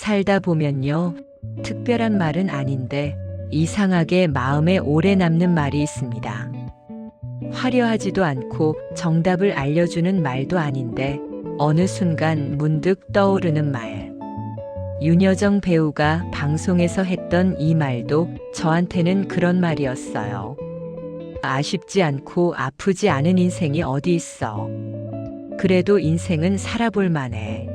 살다 보면요. 특별한 말은 아닌데 이상하게 마음에 오래 남는 말이 있습니다. 화려하지도 않고 정답을 알려주는 말도 아닌데 어느 순간 문득 떠오르는 말. 윤여정 배우가 방송에서 했던 이 말도 저한테는 그런 말이었어요. 아쉽지 않고 아프지 않은 인생이 어디 있어. 그래도 인생은 살아볼 만해.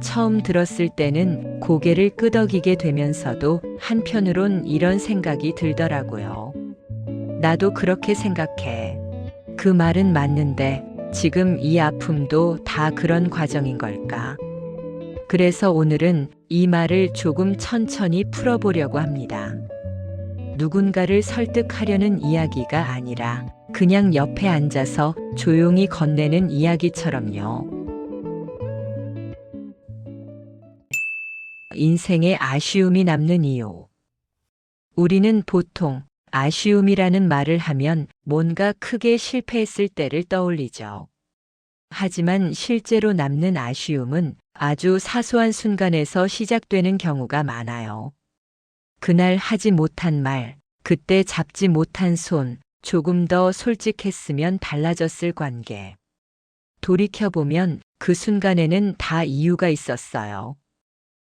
처음 들었을 때는 고개를 끄덕이게 되면서도 한편으론 이런 생각이 들더라고요. 나도 그렇게 생각해. 그 말은 맞는데 지금 이 아픔도 다 그런 과정인 걸까? 그래서 오늘은 이 말을 조금 천천히 풀어보려고 합니다. 누군가를 설득하려는 이야기가 아니라 그냥 옆에 앉아서 조용히 건네는 이야기처럼요. 인생에 아쉬움이 남는 이유. 우리는 보통 아쉬움이라는 말을 하면 뭔가 크게 실패했을 때를 떠올리죠. 하지만 실제로 남는 아쉬움은 아주 사소한 순간에서 시작되는 경우가 많아요. 그날 하지 못한 말, 그때 잡지 못한 손, 조금 더 솔직했으면 달라졌을 관계. 돌이켜보면 그 순간에는 다 이유가 있었어요.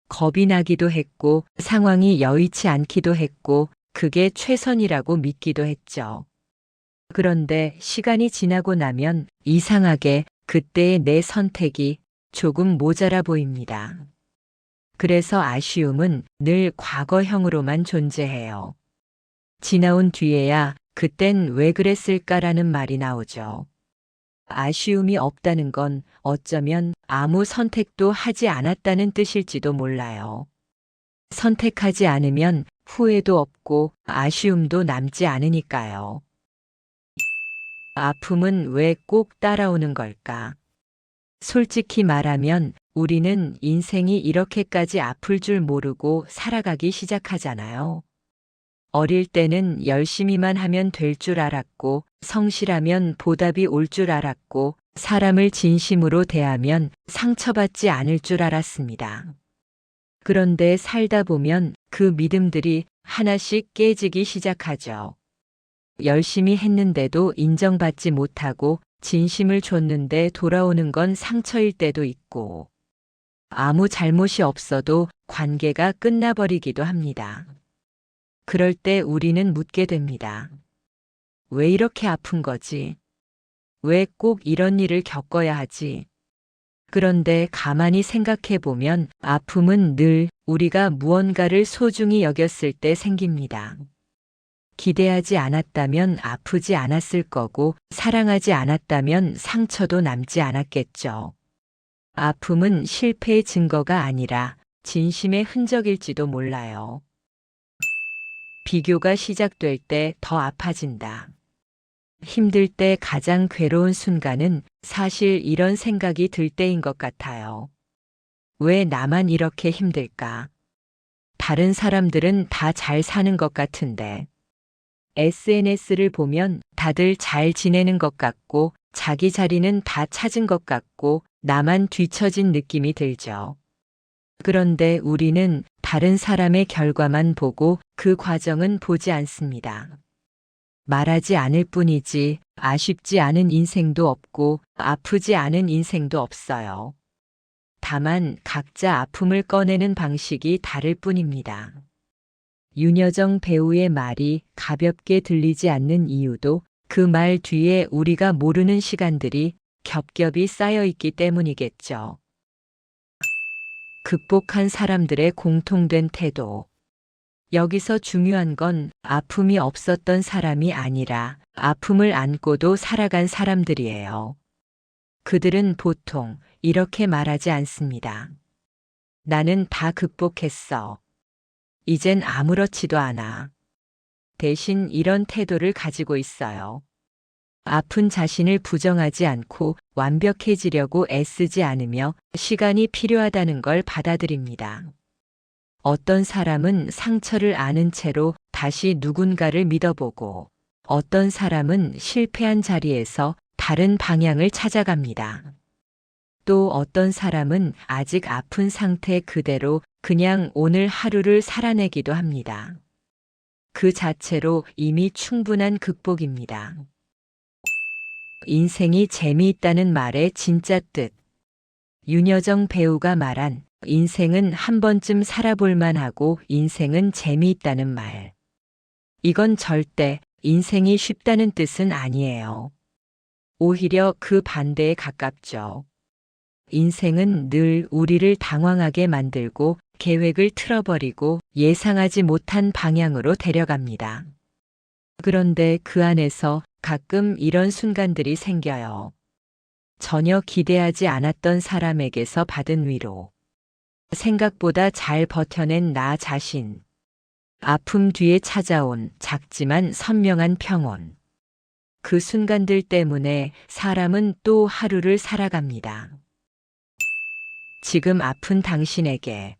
겁이 나기도 했고, 상황이 여의치 않기도 했고, 그게 최선이라고 믿기도 했죠. 그런데 시간이 지나고 나면 이상하게 그때의 내 선택이 조금 모자라 보입니다. 그래서 아쉬움은 늘 과거형으로만 존재해요. 지나온 뒤에야 그땐 왜 그랬을까라는 말이 나오죠. 아쉬움이 없다는 건 어쩌면 아무 선택도 하지 않았다는 뜻일지도 몰라요. 선택하지 않으면 후회도 없고 아쉬움도 남지 않으니까요. 아픔은 왜 꼭 따라오는 걸까? 솔직히 말하면 우리는 인생이 이렇게까지 아플 줄 모르고 살아가기 시작하잖아요. 어릴 때는 열심히만 하면 될 줄 알았고, 성실하면 보답이 올 줄 알았고, 사람을 진심으로 대하면 상처받지 않을 줄 알았습니다. 그런데 살다 보면 그 믿음들이 하나씩 깨지기 시작하죠. 열심히 했는데도 인정받지 못하고, 진심을 줬는데 돌아오는 건 상처일 때도 있고, 아무 잘못이 없어도 관계가 끝나버리기도 합니다. 그럴 때 우리는 묻게 됩니다. 왜 이렇게 아픈 거지? 왜 꼭 이런 일을 겪어야 하지? 그런데 가만히 생각해 보면 아픔은 늘 우리가 무언가를 소중히 여겼을 때 생깁니다. 기대하지 않았다면 아프지 않았을 거고, 사랑하지 않았다면 상처도 남지 않았겠죠. 아픔은 실패의 증거가 아니라 진심의 흔적일지도 몰라요. 비교가 시작될 때 더 아파진다. 힘들 때 가장 괴로운 순간은 사실 이런 생각이 들 때인 것 같아요. 왜 나만 이렇게 힘들까? 다른 사람들은 다 잘 사는 것 같은데. SNS를 보면 다들 잘 지내는 것 같고, 자기 자리는 다 찾은 것 같고, 나만 뒤처진 느낌이 들죠. 그런데 우리는 다른 사람의 결과만 보고 그 과정은 보지 않습니다. 말하지 않을 뿐이지 아쉽지 않은 인생도 없고 아프지 않은 인생도 없어요. 다만 각자 아픔을 꺼내는 방식이 다를 뿐입니다. 윤여정 배우의 말이 가볍게 들리지 않는 이유도 그 말 뒤에 우리가 모르는 시간들이 겹겹이 쌓여 있기 때문이겠죠. 극복한 사람들의 공통된 태도. 여기서 중요한 건 아픔이 없었던 사람이 아니라 아픔을 안고도 살아간 사람들이에요. 그들은 보통 이렇게 말하지 않습니다. 나는 다 극복했어. 이젠 아무렇지도 않아. 대신 이런 태도를 가지고 있어요. 아픈 자신을 부정하지 않고 완벽해지려고 애쓰지 않으며 시간이 필요하다는 걸 받아들입니다. 어떤 사람은 상처를 안은 채로 다시 누군가를 믿어보고, 어떤 사람은 실패한 자리에서 다른 방향을 찾아갑니다. 또 어떤 사람은 아직 아픈 상태 그대로 그냥 오늘 하루를 살아내기도 합니다. 그 자체로 이미 충분한 극복입니다. 인생이 재미있다는 말의 진짜 뜻. 윤여정 배우가 말한 인생은 한 번쯤 살아볼 만하고 인생은 재미있다는 말. 이건 절대 인생이 쉽다는 뜻은 아니에요. 오히려 그 반대에 가깝죠. 인생은 늘 우리를 당황하게 만들고 계획을 틀어버리고 예상하지 못한 방향으로 데려갑니다. 그런데 그 안에서 가끔 이런 순간들이 생겨요. 전혀 기대하지 않았던 사람에게서 받은 위로. 생각보다 잘 버텨낸 나 자신. 아픔 뒤에 찾아온 작지만 선명한 평온. 그 순간들 때문에 사람은 또 하루를 살아갑니다. 지금 아픈 당신에게.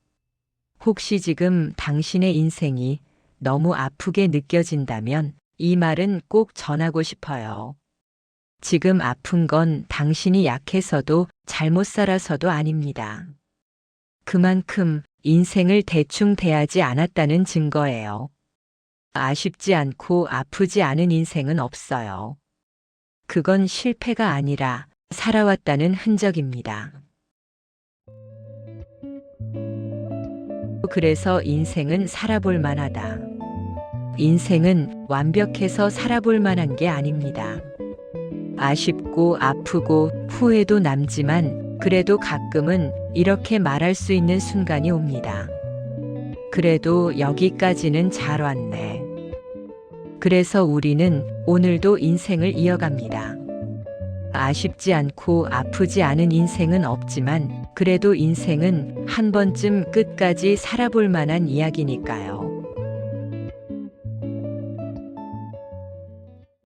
혹시 지금 당신의 인생이 너무 아프게 느껴진다면 이 말은 꼭 전하고 싶어요. 지금 아픈 건 당신이 약해서도 잘못 살아서도 아닙니다. 그만큼 인생을 대충 대하지 않았다는 증거예요. 아쉽지 않고 아프지 않은 인생은 없어요. 그건 실패가 아니라 살아왔다는 흔적입니다. 그래서 인생은 살아볼 만하다. 인생은 완벽해서 살아볼 만한 게 아닙니다. 아쉽고 아프고 후회도 남지만 그래도 가끔은 이렇게 말할 수 있는 순간이 옵니다. 그래도 여기까지는 잘 왔네. 그래서 우리는 오늘도 인생을 이어갑니다. 아쉽지 않고 아프지 않은 인생은 없지만 그래도 인생은 한 번쯤 끝까지 살아볼 만한 이야기니까요.